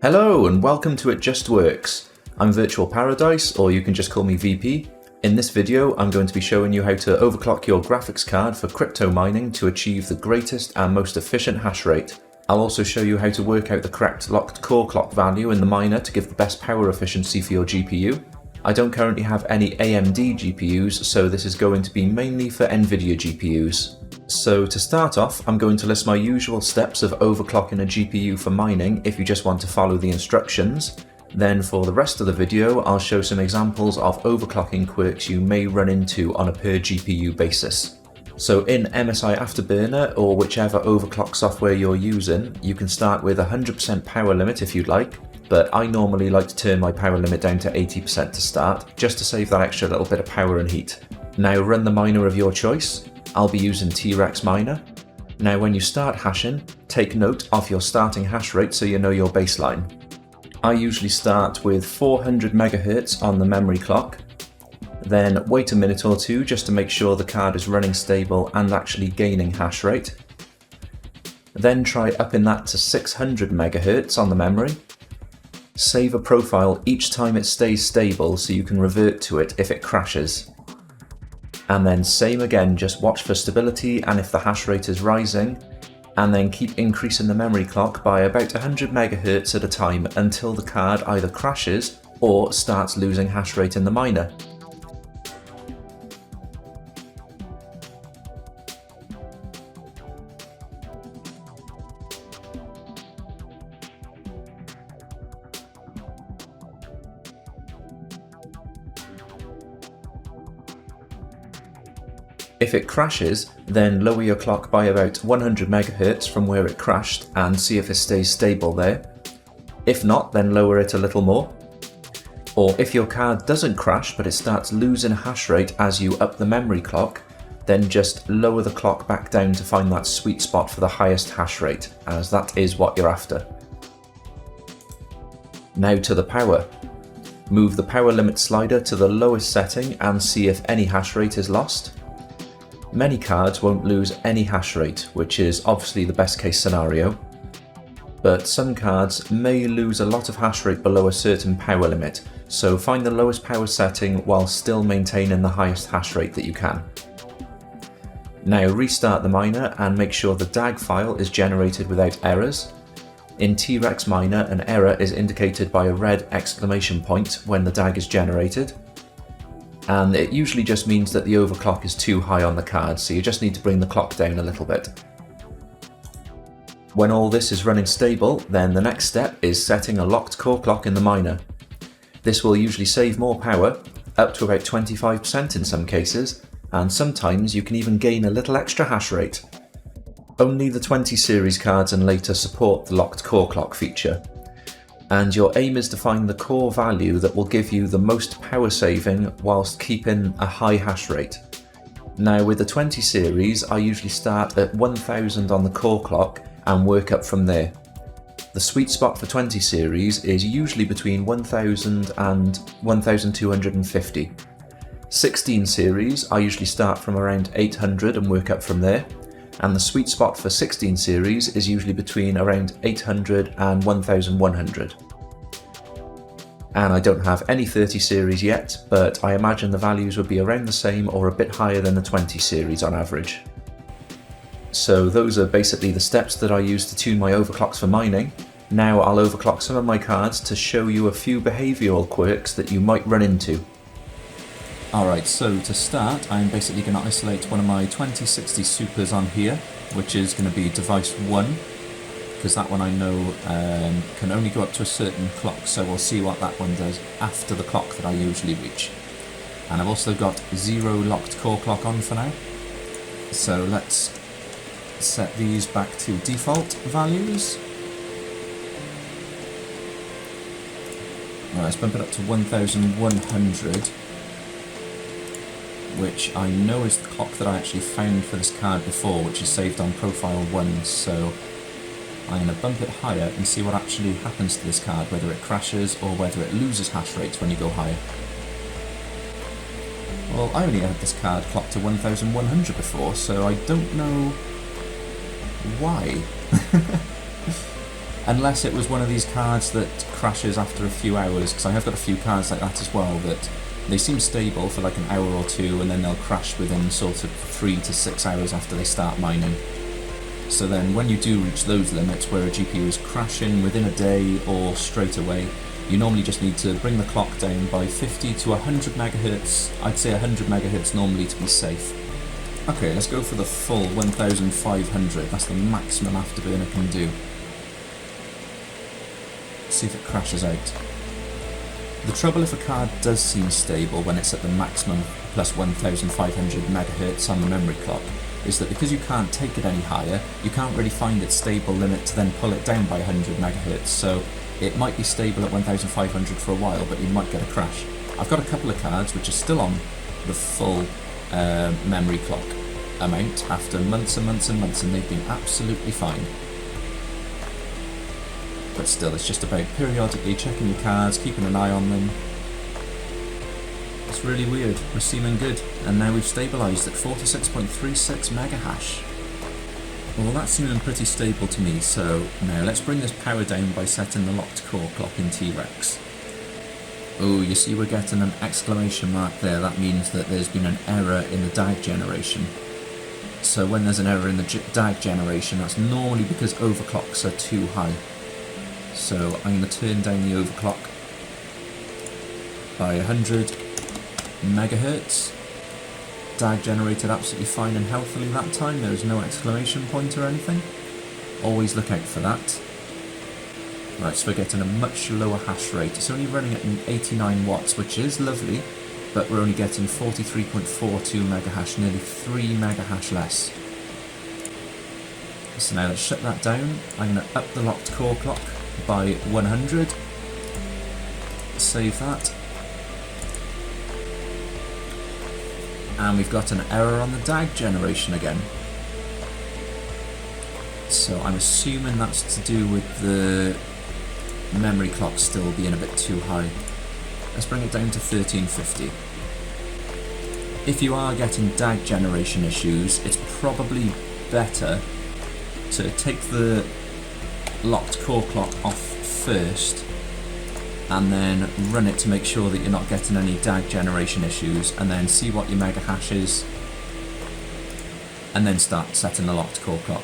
Hello and welcome to It Just Works. I'm Virtual Paradise, or you can just call me VP. In this video I'm going to be showing you how to overclock your graphics card for crypto mining to achieve the greatest and most efficient hash rate. I'll also show you how to work out the correct locked core clock value in the miner to give the best power efficiency for your GPU. I don't currently have any AMD GPUs, so this is going to be mainly for NVIDIA GPUs. So to start off, I'm going to list my usual steps of overclocking a GPU for mining if you just want to follow the instructions. Then for the rest of the video, I'll show some examples of overclocking quirks you may run into on a per GPU basis. So in MSI Afterburner or whichever overclock software you're using, you can start with 100% power limit if you'd like, but I normally like to turn my power limit down to 80% to start, just to save that extra little bit of power and heat. Now run the miner of your choice. I'll be using T-Rex miner. Now when you start hashing, take note of your starting hash rate so you know your baseline. I usually start with 400 MHz on the memory clock, then wait a minute or two just to make sure the card is running stable and actually gaining hash rate. Then try upping that to 600 MHz on the memory. Save a profile each time it stays stable so you can revert to it if it crashes. And then same again, just watch for stability and if the hash rate is rising, and then keep increasing the memory clock by about 100 MHz at a time until the card either crashes or starts losing hash rate in the miner. If it crashes, then lower your clock by about 100 MHz from where it crashed and see if it stays stable there. If not, then lower it a little more. Or if your card doesn't crash but it starts losing hash rate as you up the memory clock, then just lower the clock back down to find that sweet spot for the highest hash rate, as that is what you're after. Now to the power. Move the power limit slider to the lowest setting and see if any hash rate is lost. Many cards won't lose any hash rate, which is obviously the best case scenario, but some cards may lose a lot of hash rate below a certain power limit, so find the lowest power setting while still maintaining the highest hash rate that you can. Now restart the miner and make sure the DAG file is generated without errors. In T-Rex miner, an error is indicated by a red exclamation point when the DAG is generated. And it usually just means that the overclock is too high on the card, so you just need to bring the clock down a little bit. When all this is running stable, then the next step is setting a locked core clock in the miner. This will usually save more power, up to about 25% in some cases, and sometimes you can even gain a little extra hash rate. Only the 20 series cards and later support the locked core clock feature. And your aim is to find the core value that will give you the most power saving whilst keeping a high hash rate. Now with the 20 series, I usually start at 1000 on the core clock and work up from there. The sweet spot for 20 series is usually between 1000 and 1250. 16 series, I usually start from around 800 and work up from there. And the sweet spot for 16 series is usually between around 800 and 1100. And I don't have any 30 series yet, but I imagine the values would be around the same or a bit higher than the 20 series on average. So those are basically the steps that I use to tune my overclocks for mining. Now I'll overclock some of my cards to show you a few behavioural quirks that you might run into. Alright, so to start, I'm basically going to isolate one of my 2060 Supers on here, which is going to be device 1, because that one I know can only go up to a certain clock, so we'll see what that one does after the clock that I usually reach. And I've also got 0 locked core clock on for now, so let's set these back to default values. Right, let's bump it up to 1100. Which I know is the clock that I actually found for this card before, which is saved on profile 1, so I'm going to bump it higher and see what actually happens to this card, whether it crashes or whether it loses hash rates when you go higher. Well, I only had this card clocked to 1100 before, so I don't know why. unless it was one of these cards that crashes after a few hours, because I have got a few cards like that as well, that they seem stable for like an hour or two and then they'll crash within sort of 3 to 6 hours after they start mining. So then when you do reach those limits where a GPU is crashing within a day or straight away, you normally just need to bring the clock down by 50 to 100 megahertz. I'd say 100 megahertz normally to be safe. Okay, let's go for the full 1500, that's the maximum afterburner can do. See if it crashes out. The trouble if a card does seem stable when it's at the maximum plus 1500 megahertz on the memory clock is that because you can't take it any higher, you can't really find its stable limit to then pull it down by 100 megahertz. So it might be stable at 1500 for a while, but you might get a crash. I've got a couple of cards which are still on the full memory clock amount after months and months and months, and they've been absolutely fine. But still, it's just about periodically checking your cards, keeping an eye on them. It's really weird. We're seeming good, and now we've stabilised at 46.36 mega hash. Well, that's seeming pretty stable to me, so now let's bring this power down by setting the locked core clock in T-Rex. Oh, you see we're getting an exclamation mark there. That means that there's been an error in the DAG generation. So when there's an error in the DAG generation, that's normally because overclocks are too high. So I'm going to turn down the overclock by 100 megahertz. DAG generated absolutely fine and healthily that time. There was no exclamation point or anything. Always look out for that. Right, so we're getting a much lower hash rate. It's only running at 89 watts, which is lovely, but we're only getting 43.42 mega hash, nearly 3 mega hash less. So now let's shut that down. I'm going to up the locked core clock by 100. Save that. And we've got an error on the DAG generation again. So I'm assuming that's to do with the memory clock still being a bit too high. Let's bring it down to 1350. If you are getting DAG generation issues, it's probably better to take the locked core clock off first and then run it to make sure that you're not getting any DAG generation issues, and then see what your mega hash is and then start setting the locked core clock.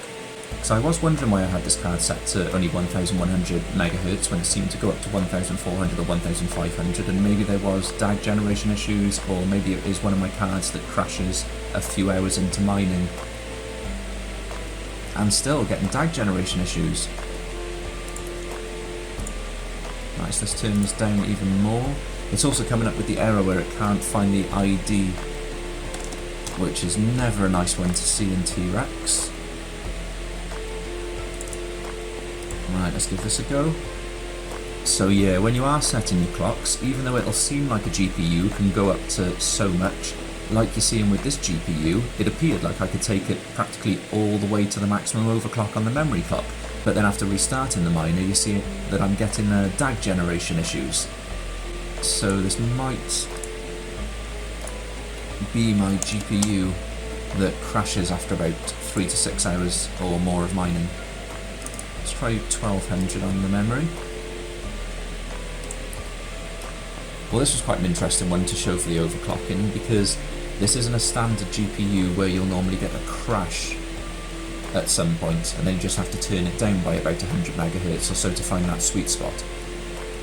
So I was wondering why I had this card set to only 1100 megahertz when it seemed to go up to 1400 or 1500, and maybe there was DAG generation issues, or maybe it is one of my cards that crashes a few hours into mining. I'm still getting DAG generation issues. Right, so let's turn this down even more. It's also coming up with the error where it can't find the ID, which is never a nice one to see in T-Rex. Right, let's give this a go. So yeah, when you are setting your clocks, even though it'll seem like a GPU can go up to so much, like you're seeing with this GPU, it appeared like I could take it practically all the way to the maximum overclock on the memory clock. But then after restarting the miner, you see that I'm getting DAG generation issues. So this might be my GPU that crashes after about 3 to 6 hours or more of mining. Let's try 1200 on the memory. Well, this was quite an interesting one to show for the overclocking, because this isn't a standard GPU where you'll normally get a crash at some point, and then you just have to turn it down by about 100 megahertz or so to find that sweet spot.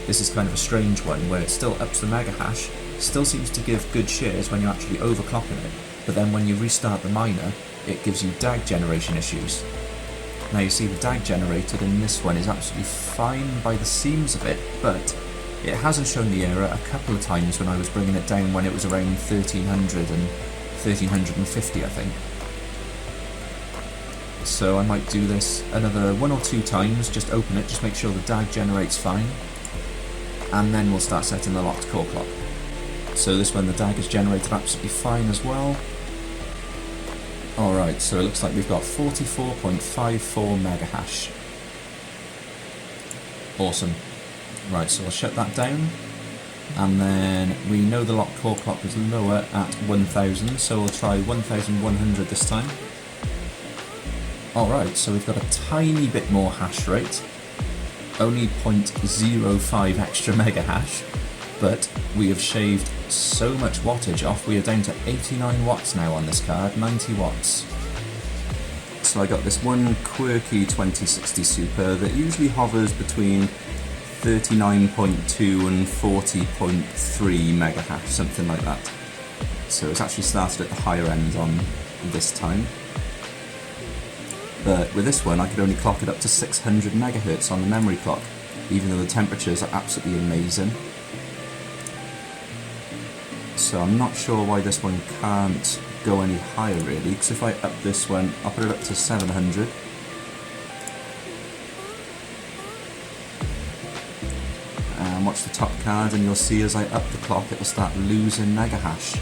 This is kind of a strange one where it still ups the mega hash, still seems to give good shares when you're actually overclocking it, but then when you restart the miner, it gives you DAG generation issues. Now you see the DAG generated in this one is absolutely fine by the seams of it, but it hasn't shown the error a couple of times when I was bringing it down when it was around 1300 and 1350, I think. So I might do this another 1 or 2 times, just open it, just make sure the DAG generates fine, and then we'll start setting the locked core clock. So this one the DAG is generated absolutely fine as well. Alright, so it looks like we've got 44.54 mega hash. Awesome. Right, so I'll shut that down, and then we know the locked core clock is lower at 1000, so we'll try 1100 this time. Alright, so we've got a tiny bit more hash rate, only 0.05 extra mega hash, but we have shaved so much wattage off. We are down to 89 watts now on this card, 90 watts. So I got this one quirky 2060 Super that usually hovers between 39.2 and 40.3 mega hash, something like that. So it's actually started at the higher end on this time. But with this one I could only clock it up to 600 megahertz on the memory clock, even though the temperatures are absolutely amazing. So I'm not sure why this one can't go any higher really, because if I up this one, I'll put it up to 700. And watch the top card and you'll see as I up the clock it will start losing mega hash.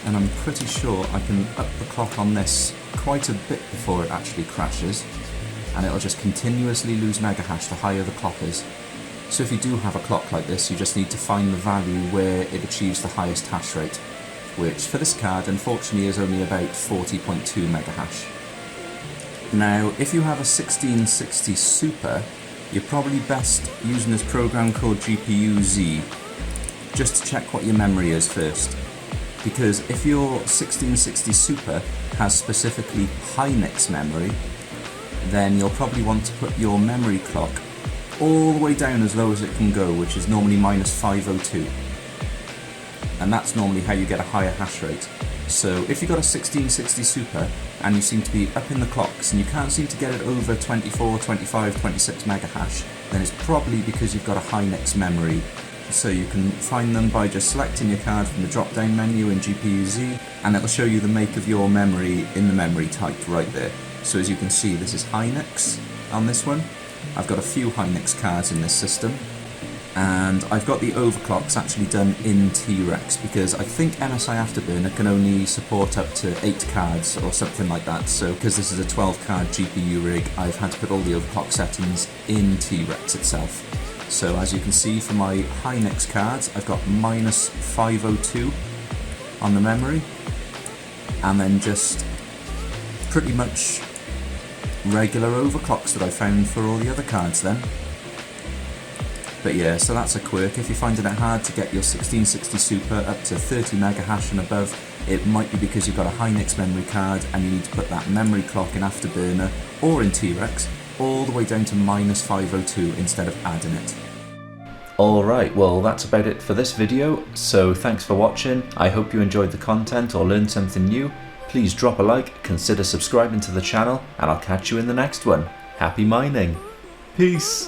And I'm pretty sure I can up the clock on this quite a bit before it actually crashes, and it'll just continuously lose mega hash the higher the clock is. So if you do have a clock like this, you just need to find the value where it achieves the highest hash rate, which for this card unfortunately is only about 40.2 mega hash. Now if you have a 1660 Super, you're probably best using this program called GPU-Z, just to check what your memory is first. Because if your 1660 Super has specifically Hynix memory, then you'll probably want to put your memory clock all the way down as low as it can go, which is normally -502. And that's normally how you get a higher hash rate. So if you've got a 1660 Super and you seem to be up in the clocks and you can't seem to get it over 24, 25, 26 mega hash, then it's probably because you've got a Hynix memory. So you can find them by just selecting your card from the drop down menu in GPU-Z, and it'll show you the make of your memory in the memory type right there. So as you can see, this is Hynix on this one. I've got a few Hynix cards in this system, and I've got the overclocks actually done in T-Rex because I think MSI Afterburner can only support up to 8 cards or something like that. So because this is a 12 card GPU rig, I've had to put all the overclock settings in T-Rex itself. So as you can see for my Hynix cards, I've got -502 on the memory, and then just pretty much regular overclocks that I found for all the other cards then. But yeah, so that's a quirk. If you're finding it hard to get your 1660 Super up to 30 mega hash and above, it might be because you've got a Hynix memory card and you need to put that memory clock in Afterburner or in T-Rex all the way down to -502 instead of adding it. Alright, well that's about it for this video, so thanks for watching. I hope you enjoyed the content or learned something new. Please drop a like, consider subscribing to the channel, and I'll catch you in the next one. Happy mining! Peace!